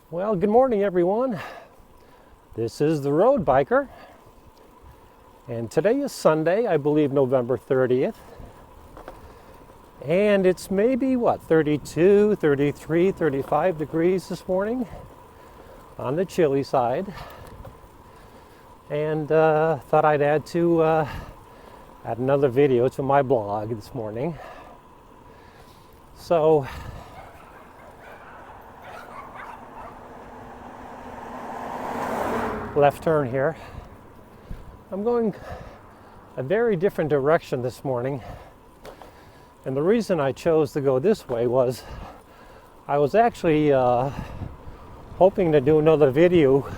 Well, good morning, everyone. This is the Road Biker, and today is Sunday, I believe November 30th, and it's maybe, 32, 33, 35 degrees this morning on the chilly side, and thought I'd add another video to my blog this morning. So, left turn here. I'm going a very different direction this morning, and the reason I chose to go this way was I was actually hoping to do another video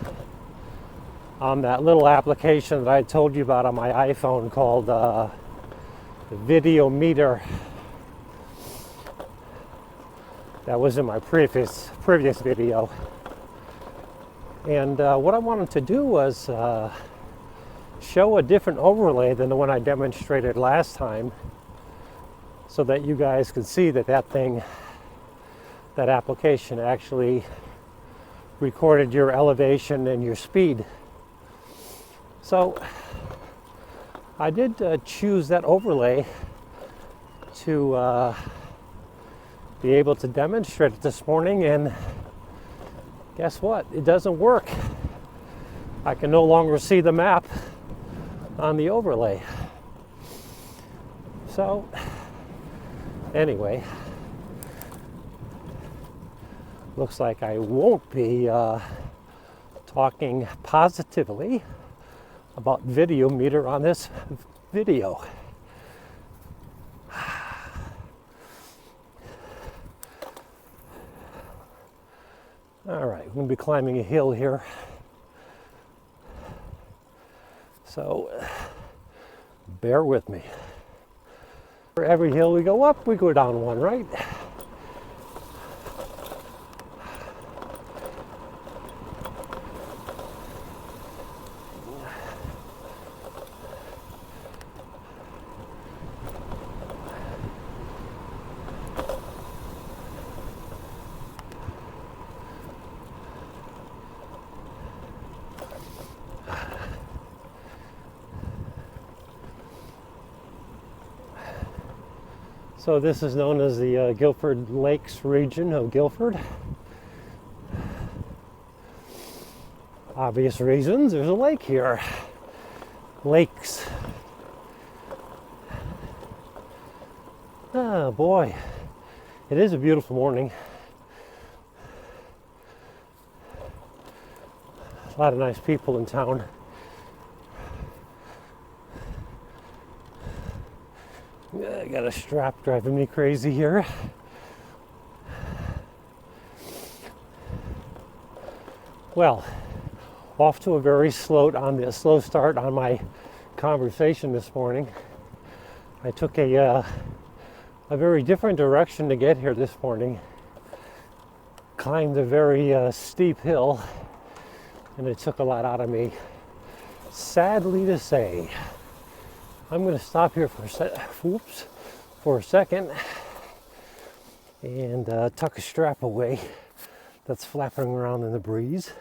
on that little application that I told you about on my iPhone called the Video Meter. That was in my previous video. And what I wanted to do was show a different overlay than the one I demonstrated last time, so that you guys could see that that application actually recorded your elevation and your speed. So I did choose that overlay to be able to demonstrate it this morning, and guess what? It doesn't work. I can no longer see the map on the overlay. So, anyway, looks like I won't be talking positively about Video Meter on this video. All right, we're going to be climbing a hill here. So, bear with me. For every hill we go up, we go down one, right? So this is known as the Guilford Lakes region of Guilford. Obvious reasons, there's a lake here. Lakes. Oh boy, it is a beautiful morning. A lot of nice people in town. I got a strap driving me crazy here. Well, off to a very slow start on my conversation this morning. I took a very different direction to get here this morning. Climbed a very steep hill, and it took a lot out of me. Sadly to say. I'm going to stop here for a second and tuck a strap away that's flapping around in the breeze.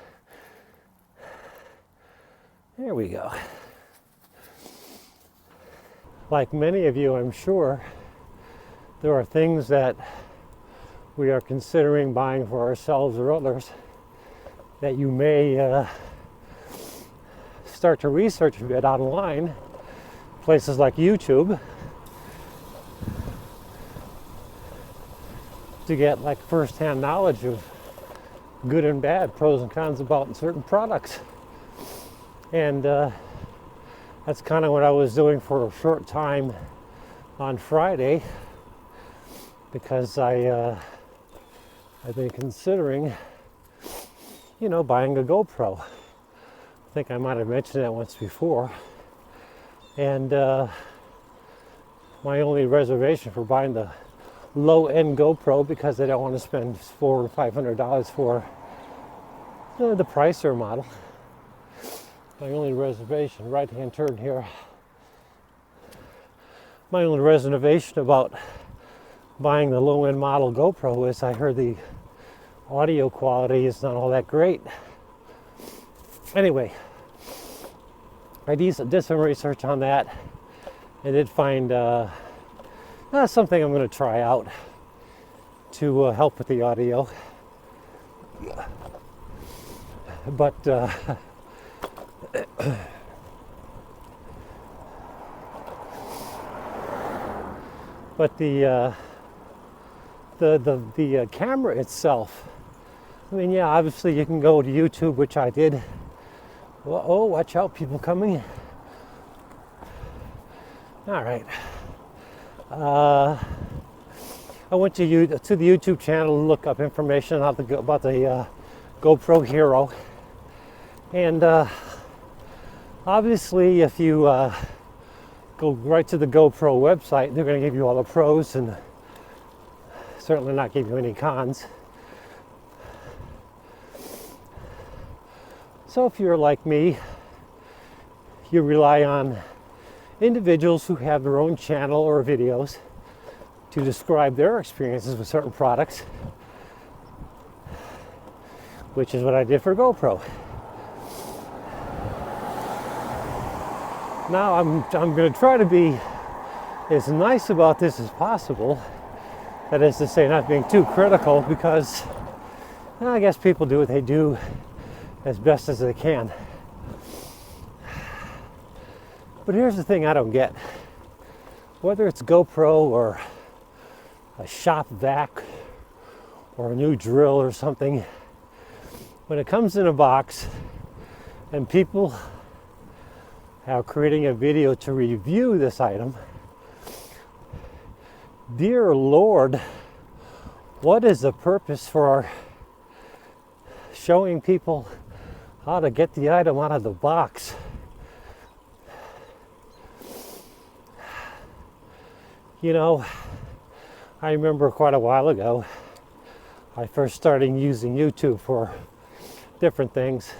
There we go. Like many of you, I'm sure, there are things that we are considering buying for ourselves or others that you may start to research a bit online. Places like YouTube, to get like first-hand knowledge of good and bad, pros and cons about certain products. And that's kind of what I was doing for a short time on Friday, because I've been considering, buying a GoPro. I think I might have mentioned that once before. And my only reservation for buying the low-end GoPro, because I don't want to spend $400 or $500 for the Pricer model. My only reservation, right-hand turn here. My only reservation about buying the low-end model GoPro is I heard the audio quality is not all that great. Anyway, I did some research on that and did find something I'm going to try out to help with the audio. But the camera itself, I mean, yeah, obviously you can go to YouTube, which I did. Oh, watch out, people coming. All right. I went to the YouTube channel to look up information about the GoPro Hero. And obviously, if you go right to the GoPro website, they're going to give you all the pros and certainly not give you any cons. So if you're like me, you rely on individuals who have their own channel or videos to describe their experiences with certain products, which is what I did for GoPro. Now I'm going to try to be as nice about this as possible. That is to say, not being too critical, because I guess people do what they do as best as they can. But here's the thing I don't get. Whether it's GoPro or a shop vac or a new drill or something, when it comes in a box and people are creating a video to review this item, dear Lord, what is the purpose for showing people how to get the item out of the box? You know, I remember quite a while ago, I first started using YouTube for different things.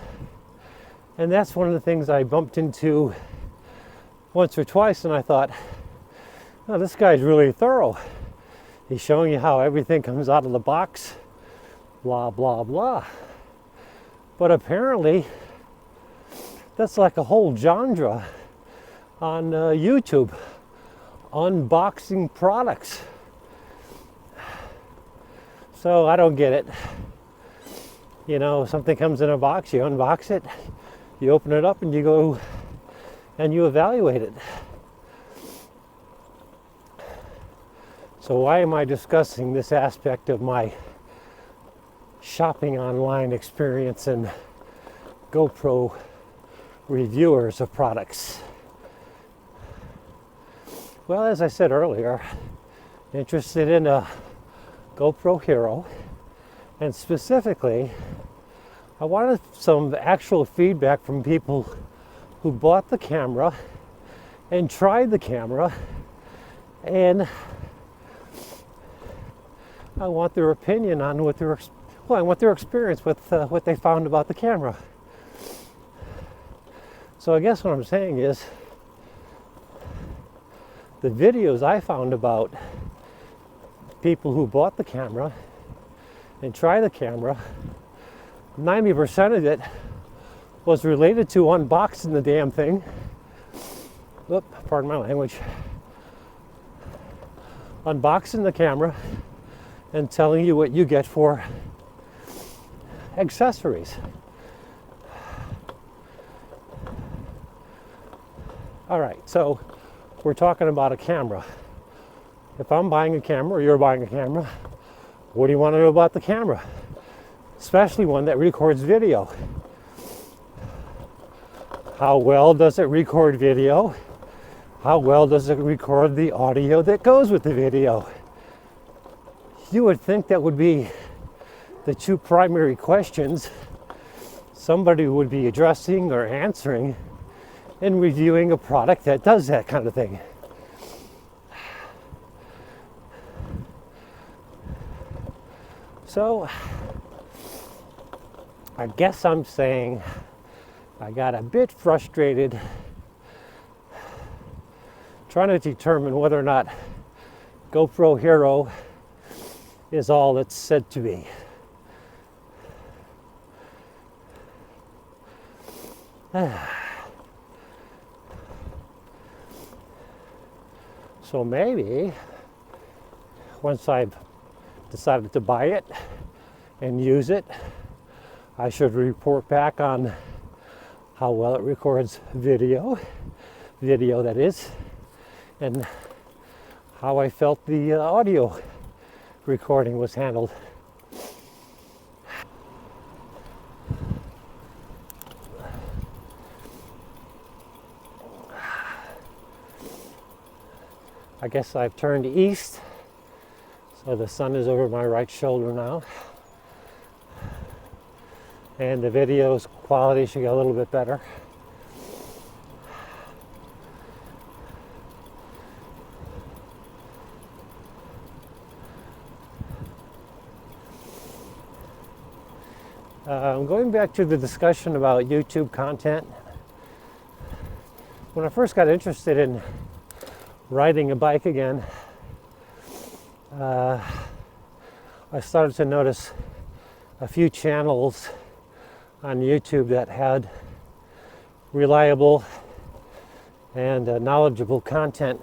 And that's one of the things I bumped into once or twice, and I thought, oh, this guy's really thorough. He's showing you how everything comes out of the box, blah, blah, blah. But apparently, that's like a whole genre on YouTube, unboxing products. So I don't get it. You know, something comes in a box, you unbox it, you open it up, and you go and you evaluate it. So why am I discussing this aspect of my shopping online experience and GoPro reviewers of products? Well, as I said earlier, interested in a GoPro Hero, and specifically, I wanted some actual feedback from people who bought the camera and tried the camera, and I want their opinion on what I want their experience with what they found about the camera. So I guess what I'm saying is, the videos I found about people who bought the camera and tried the camera, 90% of it was related to unboxing the damn thing. Oop, pardon my language. Unboxing the camera and telling you what you get for accessories. All right, so we're talking about a camera. If I'm buying a camera or you're buying a camera, what do you want to know about the camera? Especially one that records video. How well does it record video? How well does it record the audio that goes with the video? You would think that would be the two primary questions somebody would be addressing or answering in reviewing a product that does that kind of thing. So, I guess I'm saying I got a bit frustrated trying to determine whether or not GoPro Hero is all it's said to be. So maybe once I've decided to buy it and use it, I should report back on how well it records video that is, and how I felt the audio recording was handled. I guess I've turned east, so the sun is over my right shoulder now, and the video's quality should get a little bit better. Going back to the discussion about YouTube content, when I first got interested in riding a bike again, I started to notice a few channels on YouTube that had reliable and knowledgeable content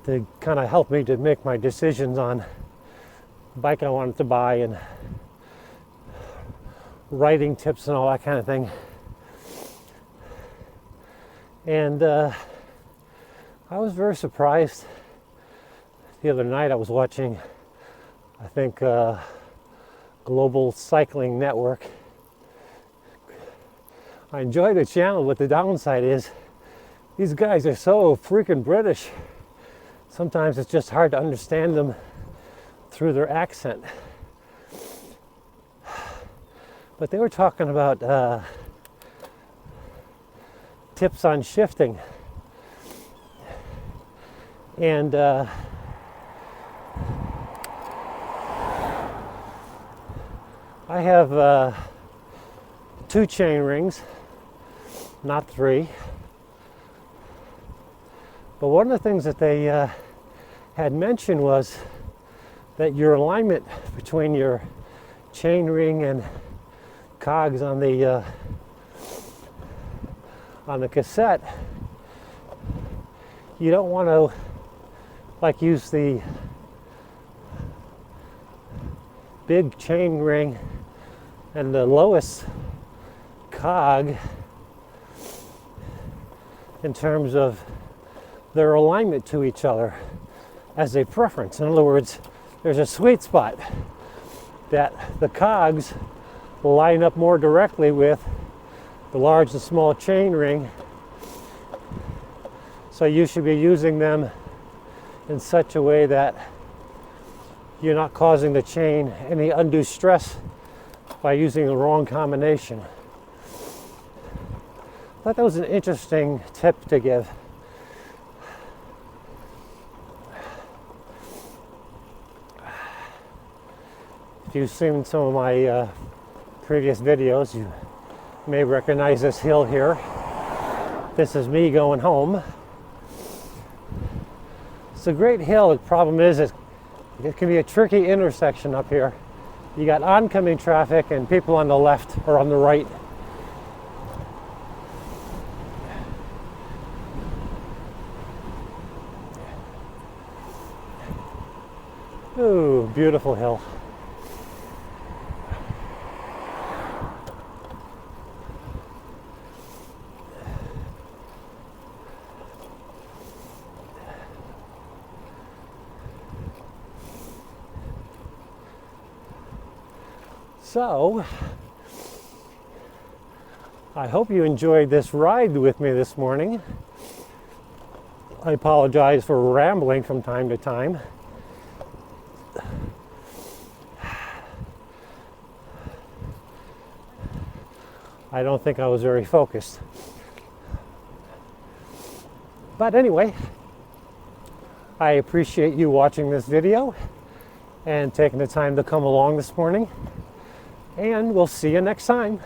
to kind of help me to make my decisions on the bike I wanted to buy and riding tips and all that kind of thing. And I was very surprised. The other night I was watching, I think, Global Cycling Network. I enjoy the channel, but the downside is these guys are so freaking British. Sometimes it's just hard to understand them through their accent. But they were talking about tips on shifting. And I have 2 chain rings, not 3. But one of the things that they had mentioned was that your alignment between your chain ring and cogs on the cassette, you don't want to use the big chain ring and the lowest cog in terms of their alignment to each other as a preference. In other words, there's a sweet spot that the cogs line up more directly with the large and small chain ring, so you should be using them in such a way that you're not causing the chain any undue stress by using the wrong combination. I thought that was an interesting tip to give. If you've seen some of my previous videos, you may recognize this hill here. This is me going home. It's a great hill. The problem is it can be a tricky intersection up here. You got oncoming traffic and people on the left or on the right. Ooh, beautiful hill. So, I hope you enjoyed this ride with me this morning. I apologize for rambling from time to time. I don't think I was very focused. But anyway, I appreciate you watching this video and taking the time to come along this morning. And we'll see you next time.